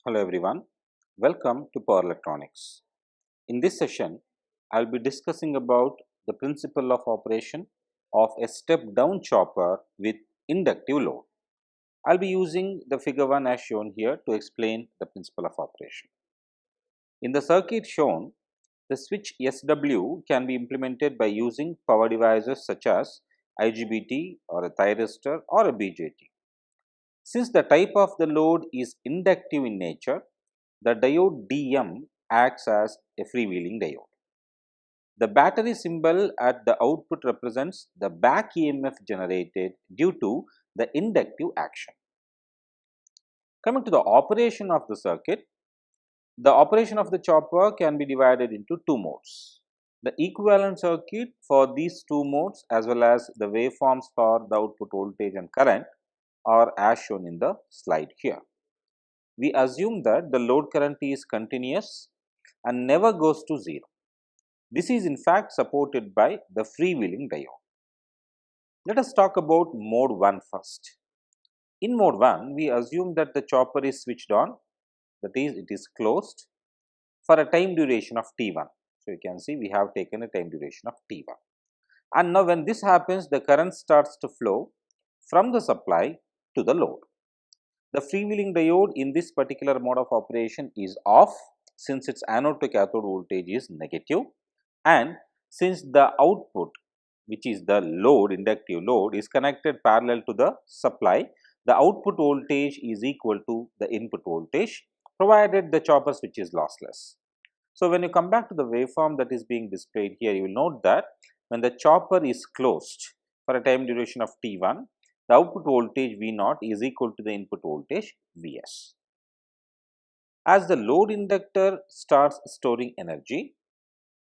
Hello everyone, welcome to Power Electronics. In this session, I will be discussing about the principle of operation of a step-down chopper with inductive load. I will be using the figure 1 as shown here to explain the principle of operation. In the circuit shown, the switch SW can be implemented by using power devices such as IGBT or a thyristor or a BJT. Since the type of the load is inductive in nature, the diode DM acts as a freewheeling diode. The battery symbol at the output represents the back EMF generated due to the inductive action. Coming to the operation of the circuit, the operation of the chopper can be divided into two modes. The equivalent circuit for these two modes as well as the waveforms for the output voltage and current are as shown in the slide here. We assume that the load current is continuous and never goes to 0. This is in fact supported by the freewheeling diode. Let us talk about mode 1 first. In mode 1, we assume that the chopper is switched on, that is, it is closed for a time duration of T1. So, you can see we have taken a time duration of T1. And now, when this happens, the current starts to flow from the supply to the load. The freewheeling diode in this particular mode of operation is off since its anode to cathode voltage is negative, and since the output, which is the load, inductive load, is connected parallel to the supply, the output voltage is equal to the input voltage provided the chopper switch is lossless. So, when you come back to the waveform that is being displayed here, you will note that when the chopper is closed for a time duration of T1, the output voltage V0 is equal to the input voltage Vs. As the load inductor starts storing energy,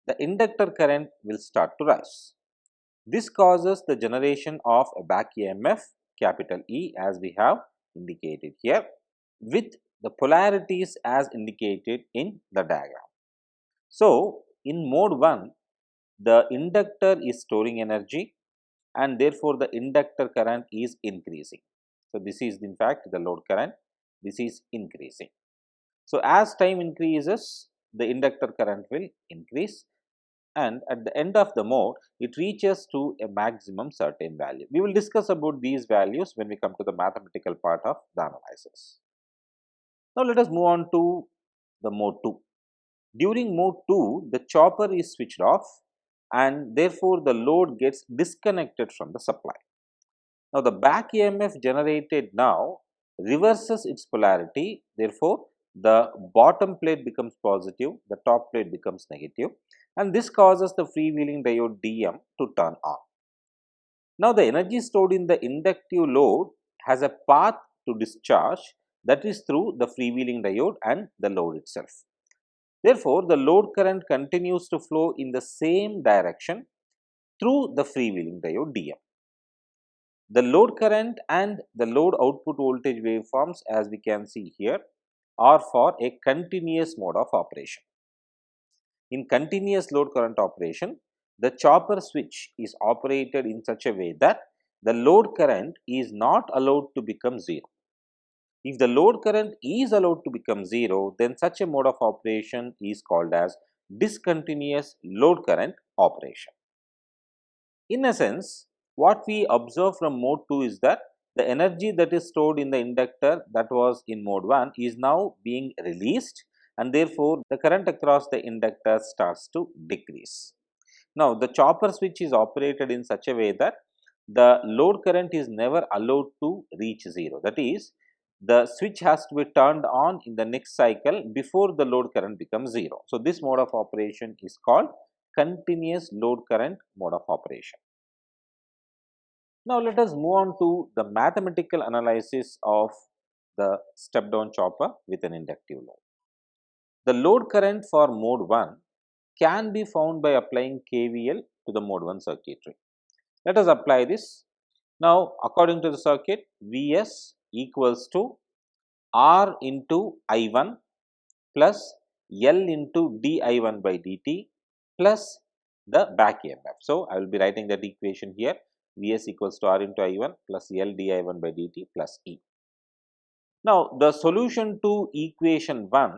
the inductor current will start to rise. This causes the generation of a back EMF capital E as we have indicated here with the polarities as indicated in the diagram. So, in mode 1, the inductor is storing energy and therefore, the inductor current is increasing. So, this is in fact the load current, this is increasing. So, as time increases, the inductor current will increase, and at the end of the mode it reaches to a maximum certain value. We will discuss about these values when we come to the mathematical part of the analysis. Now, let us move on to the mode 2. During mode 2, the chopper is switched off and therefore, the load gets disconnected from the supply. Now, the back EMF generated now reverses its polarity, therefore, the bottom plate becomes positive, the top plate becomes negative, and this causes the freewheeling diode DM to turn on. Now, the energy stored in the inductive load has a path to discharge, that is through the freewheeling diode and the load itself. Therefore, the load current continues to flow in the same direction through the freewheeling diode DM. The load current and the load output voltage waveforms, as we can see here, are for a continuous mode of operation. In continuous load current operation, the chopper switch is operated in such a way that the load current is not allowed to become 0. If the load current is allowed to become 0, then such a mode of operation is called as discontinuous load current operation. In essence, what we observe from mode 2 is that the energy that is stored in the inductor that was in mode 1 is now being released, and therefore, the current across the inductor starts to decrease. Now, the chopper switch is operated in such a way that the load current is never allowed to reach 0. That is, the switch has to be turned on in the next cycle before the load current becomes 0. So, this mode of operation is called continuous load current mode of operation. Now, let us move on to the mathematical analysis of the step down chopper with an inductive load. The load current for mode 1 can be found by applying KVL to the mode 1 circuitry. Let us apply this. Now, according to the circuit, Vs equals to R into I1 plus L into dI1 by dt plus the back EMF. So, I will be writing that equation here, Vs equals to R into I1 plus L dI1 by dt plus E. Now, the solution to equation 1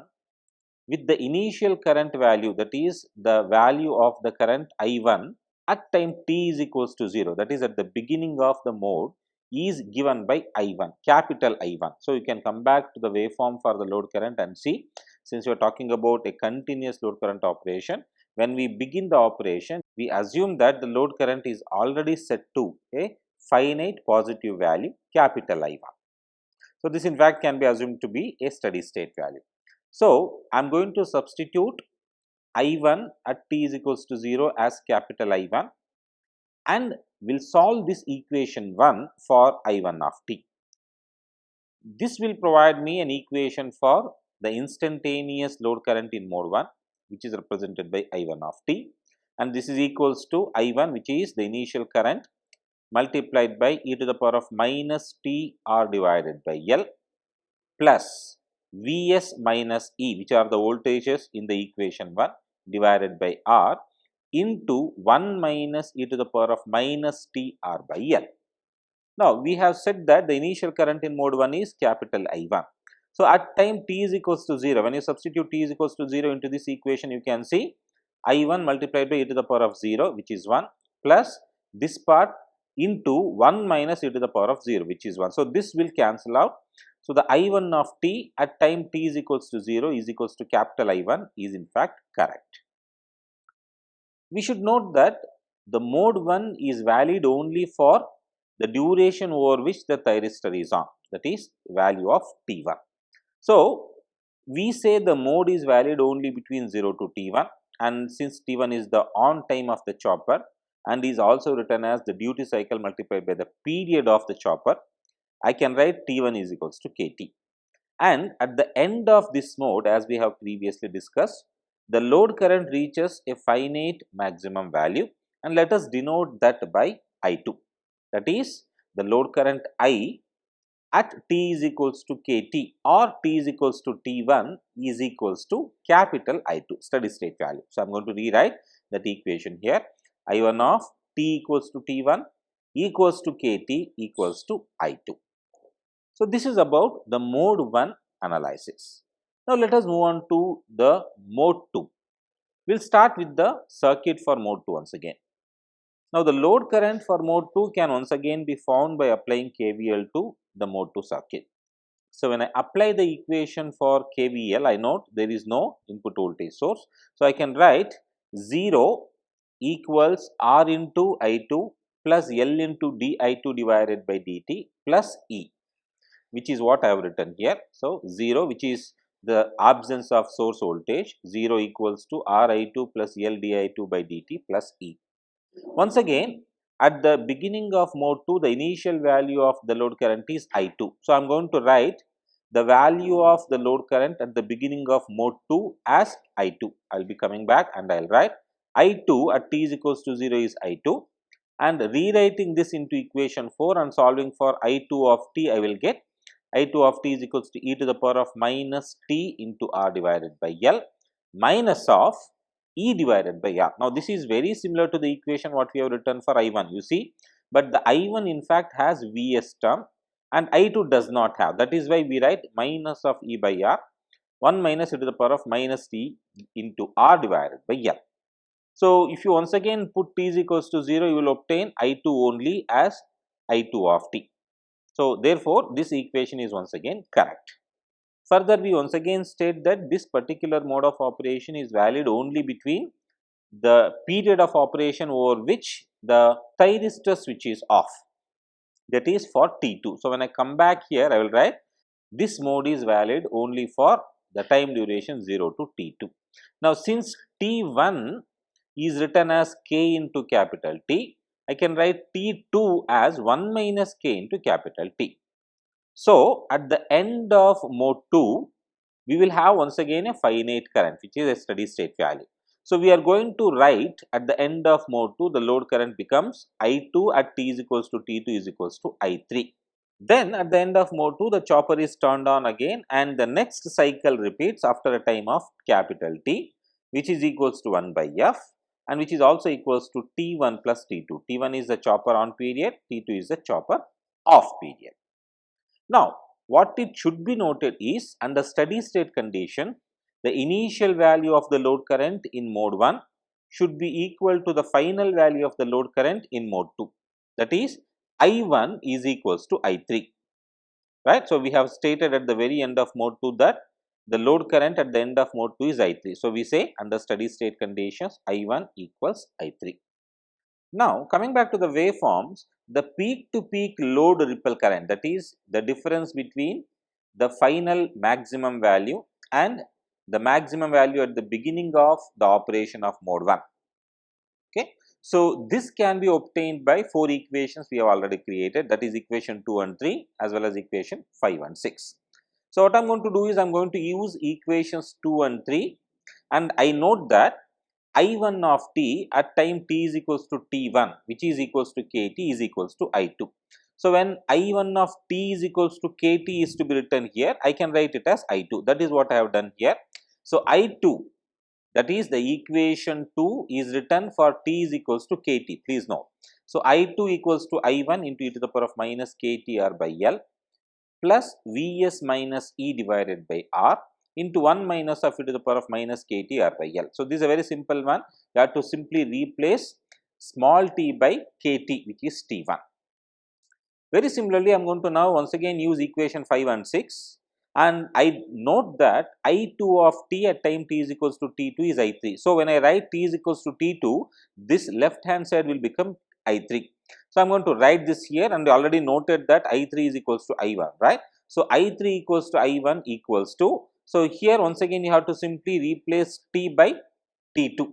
with the initial current value, that is the value of the current I1 at time t is equals to 0, that is at the beginning of the mode, is given by I1, capital I1. So, you can come back to the waveform for the load current and see, since we are talking about a continuous load current operation, when we begin the operation, we assume that the load current is already set to a finite positive value, capital I1. So, this in fact can be assumed to be a steady state value. So, I am going to substitute I1 at t is equals to 0 as capital I1 and will solve this equation 1 for I1 of t. This will provide me an equation for the instantaneous load current in mode 1, which is represented by I1 of t, and this is equals to I1, which is the initial current, multiplied by e to the power of minus t r divided by L plus Vs minus E, which are the voltages in the equation 1, divided by R into 1 minus e to the power of minus t r by L. Now, we have said that the initial current in mode 1 is capital I1. So, at time t is equals to 0, when you substitute t is equals to 0 into this equation, you can see I1 multiplied by e to the power of 0, which is 1, plus this part into 1 minus e to the power of 0, which is 1. So, this will cancel out. So, the I1 of t at time t is equals to 0 is equals to capital I1 is in fact correct. We should note that the mode 1 is valid only for the duration over which the thyristor is on, that is value of T1. So, we say the mode is valid only between 0 to T1, and since T1 is the on time of the chopper and is also written as the duty cycle multiplied by the period of the chopper, I can write T1 is equals to KT. And at the end of this mode, as we have previously discussed, the load current reaches a finite maximum value, and let us denote that by I2. That is, the load current I at t is equals to KT or t is equals to T1 is equals to capital I2, steady state value. So, I am going to rewrite that equation here. I1 of t equals to T1 equals to KT equals to I2. So, this is about the mode 1 analysis. Now, let us move on to the mode 2. We will start with the circuit for mode 2 once again. Now, the load current for mode 2 can once again be found by applying KVL to the mode 2 circuit. So, when I apply the equation for KVL, I note there is no input voltage source. So, I can write 0 equals R into I2 plus L into dI2 divided by dt plus E, which is what I have written here. So, 0, which is the absence of source voltage, 0 equals to Ri2 plus L di2 by dt plus E. Once again, at the beginning of mode 2, the initial value of the load current is I2. So, I am going to write the value of the load current at the beginning of mode 2 as I2. I will be coming back and I will write I2 at t is equals to 0 is I2, and rewriting this into equation 4 and solving for I2 of t, I will get I2 of t is equals to e to the power of minus t into R divided by L minus of E divided by R. Now, this is very similar to the equation what we have written for I1, you see, but the I1 in fact has Vs term and I2 does not have. That is why we write minus of E by R, 1 minus e to the power of minus t into R divided by L. So, if you once again put t is equals to 0, you will obtain I2 only as I2 of t. So, therefore, this equation is once again correct. Further, we once again state that this particular mode of operation is valid only between the period of operation over which the thyristor switch is off, that is for T2. So, when I come back here, I will write this mode is valid only for the time duration 0 to T2. Now, since T1 is written as k into capital T, I can write T2 as 1 minus k into capital T. So, at the end of mode 2, we will have once again a finite current, which is a steady state value. So, we are going to write at the end of mode 2, the load current becomes I2 at t is equals to T2 is equals to I3. Then at the end of mode 2, the chopper is turned on again and the next cycle repeats after a time of capital T, which is equals to 1 by F and which is also equals to T1 plus T2. T1 is the chopper on period, T2 is the chopper off period. Now, what it should be noted is, under steady state condition, the initial value of the load current in mode 1 should be equal to the final value of the load current in mode 2. That is, I1 is equals to I3, right. So, we have stated at the very end of mode 2 that the load current at the end of mode 2 is I3. So, we say under steady state conditions I1 equals I3. Now, coming back to the waveforms, the peak to peak load ripple current, that is the difference between the final maximum value and the maximum value at the beginning of the operation of mode 1. Okay. So, this can be obtained by 4 equations we have already created, that is equation 2 and 3 as well as equation 5 and 6. So, what I am going to do is I am going to use equations 2 and 3, and I note that I1 of t at time t is equals to t1, which is equals to kt, is equals to I2. So, when I1 of t is equals to kt is to be written here, I can write it as I2. That is what I have done here. So, I2, that is the equation 2 is written for t is equals to kt, please note. So, I2 equals to I1 into e to the power of minus ktr by L plus Vs minus E divided by R into 1 minus of e to the power of minus ktr by L. So, this is a very simple one. You have to simply replace small t by kt, which is T1. Very similarly, I am going to now once again use equation 5 and 6, and I note that I2 of t at time t is equals to T2 is I3. So, when I write t is equals to T2, this left hand side will become I3. So, I am going to write this here, and I already noted that I3 is equals to I1, right. So, I3 equals to I1 equals to, so here once again you have to simply replace t by T2.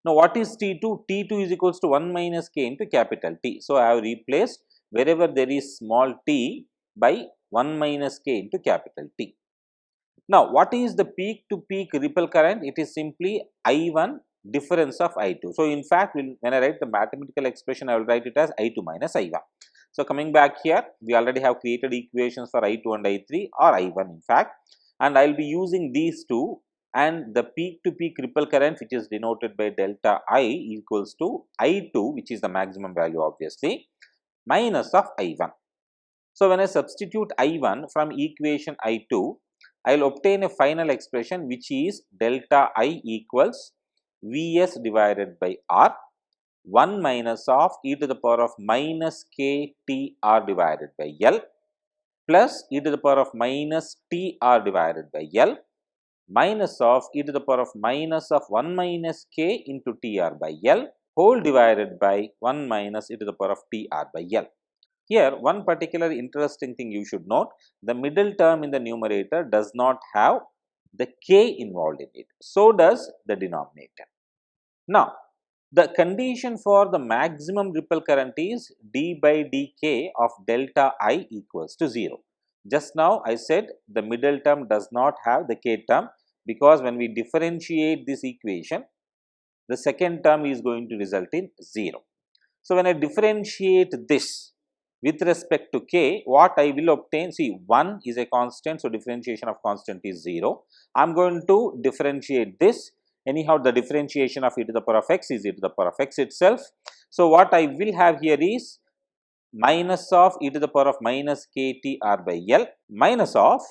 Now, what is T2? T2 is equals to 1 minus k into capital T. So, I have replaced wherever there is small t by 1 minus k into capital T. Now, what is the peak to peak ripple current? It is simply I1 difference of I2. So, in fact, when I write the mathematical expression, I will write it as I2 minus I1. So, coming back here, we already have created equations for I2 and I3, or I1 in fact, and I will be using these two, and the peak to peak ripple current, which is denoted by delta I, equals to I2, which is the maximum value obviously, minus of I1. So, when I substitute I1 from equation I2, I will obtain a final expression which is delta I equals Vs divided by R 1 minus of e to the power of minus k T R divided by L plus e to the power of minus T R divided by L minus of e to the power of minus of 1 minus k into T R by L whole divided by 1 minus e to the power of T R by L. Here, one particular interesting thing you should note, the middle term in the numerator does not have the k involved in it. So does the denominator. Now, the condition for the maximum ripple current is d by dk of delta I equals to 0. Just now I said the middle term does not have the k term, because when we differentiate this equation, the second term is going to result in 0. So, when I differentiate this with respect to k, what I will obtain, see 1 is a constant, so differentiation of constant is 0. I am going to differentiate this, anyhow the differentiation of e to the power of x is e to the power of x itself. So, what I will have here is minus of e to the power of minus k T R by L minus of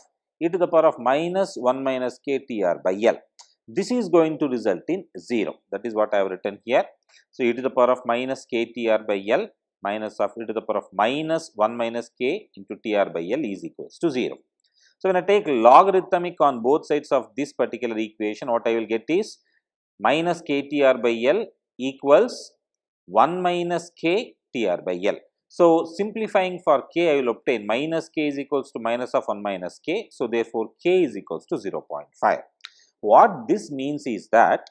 e to the power of minus 1 minus k T R by L. This is going to result in 0, that is what I have written here. So, e to the power of minus k T R by L minus of e to the power of minus 1 minus k into T R by L is equals to 0. So, when I take logarithmic on both sides of this particular equation, what I will get is minus k T R by L equals 1 minus k T R by L. So, simplifying for k, I will obtain minus k is equals to minus of 1 minus k. So, therefore, k is equals to 0.5. What this means is that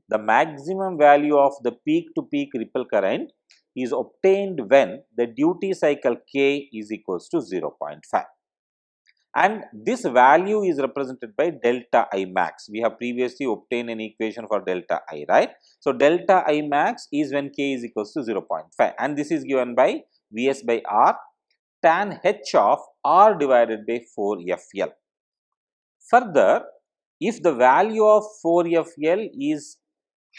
the maximum value of the peak to peak ripple current is obtained when the duty cycle k is equals to 0.5. And this value is represented by delta I max. We have previously obtained an equation for delta I, right. So, delta I max is when k is equals to 0.5, and this is given by Vs by R tan h of R divided by 4FL. Further, if the value of 4FL is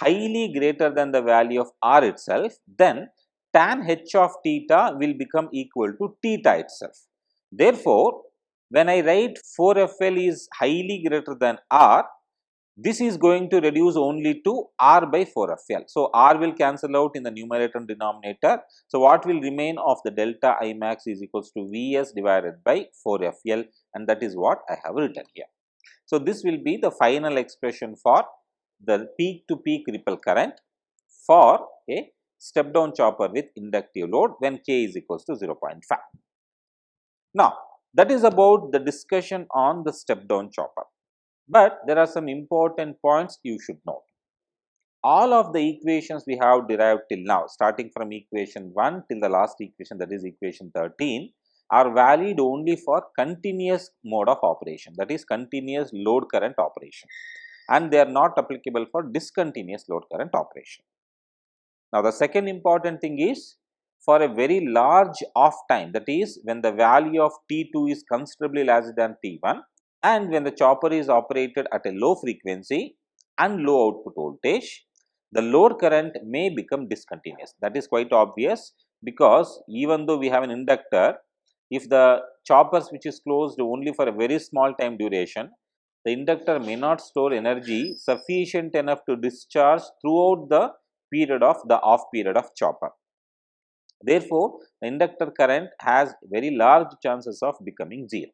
highly greater than the value of R itself, then tan h of theta will become equal to theta itself. Therefore, When I write 4FL is highly greater than R, this is going to reduce only to R by 4FL. So, R will cancel out in the numerator and denominator. So, what will remain of the delta I max is equals to Vs divided by 4FL, and that is what I have written here. So, this will be the final expression for the peak to peak ripple current for a step down chopper with inductive load when K is equals to 0.5. Now, that is about the discussion on the step down chopper, but there are some important points you should note. All of the equations we have derived till now, starting from equation 1 till the last equation, that is equation 13, are valid only for continuous mode of operation, that is continuous load current operation, and they are not applicable for discontinuous load current operation. Now, the second important thing is, for a very large off time, that is when the value of T2 is considerably larger than T1, and when the chopper is operated at a low frequency and low output voltage, the load current may become discontinuous. That is quite obvious, because even though we have an inductor, if the chopper switch is closed only for a very small time duration, the inductor may not store energy sufficient enough to discharge throughout the period of the off period of chopper. Therefore, the inductor current has very large chances of becoming 0.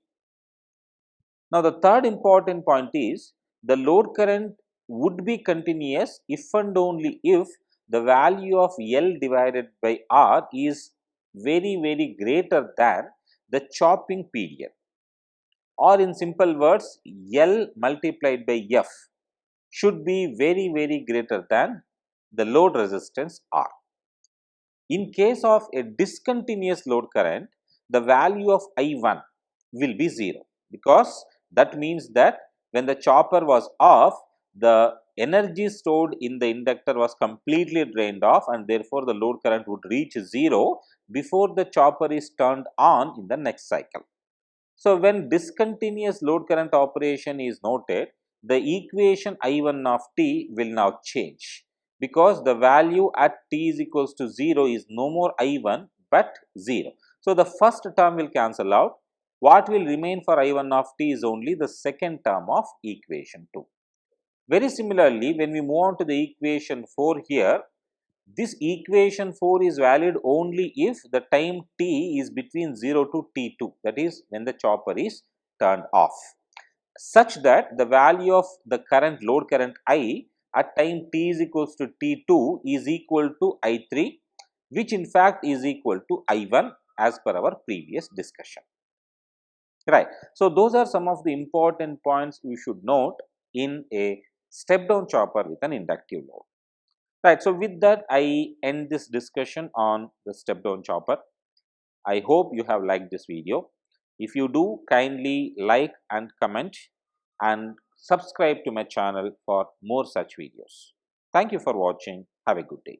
Now, the third important point is, the load current would be continuous if and only if the value of L divided by R is very greater than the chopping period, or in simple words, L multiplied by F should be very greater than the load resistance R. In case of a discontinuous load current, the value of I1 will be 0, because that means that when the chopper was off, the energy stored in the inductor was completely drained off, and therefore, the load current would reach 0 before the chopper is turned on in the next cycle. So, when discontinuous load current operation is noted, the equation I1 of t will now change, because the value at t is equals to 0 is no more I1 but 0. So, the first term will cancel out. What will remain for I1 of t is only the second term of equation 2. Very similarly, when we move on to the equation 4 here, this equation 4 is valid only if the time t is between 0 to t2, that is when the chopper is turned off, such that the value of the current load current I at time t is equals to t2 is equal to I3, which in fact is equal to I1 as per our previous discussion. Right. So, those are some of the important points you should note in a step down chopper with an inductive load. Right. So, with that I end this discussion on the step down chopper. I hope you have liked this video. If you do, kindly like and comment and subscribe to my channel for more such videos. Thank you for watching. Have a good day.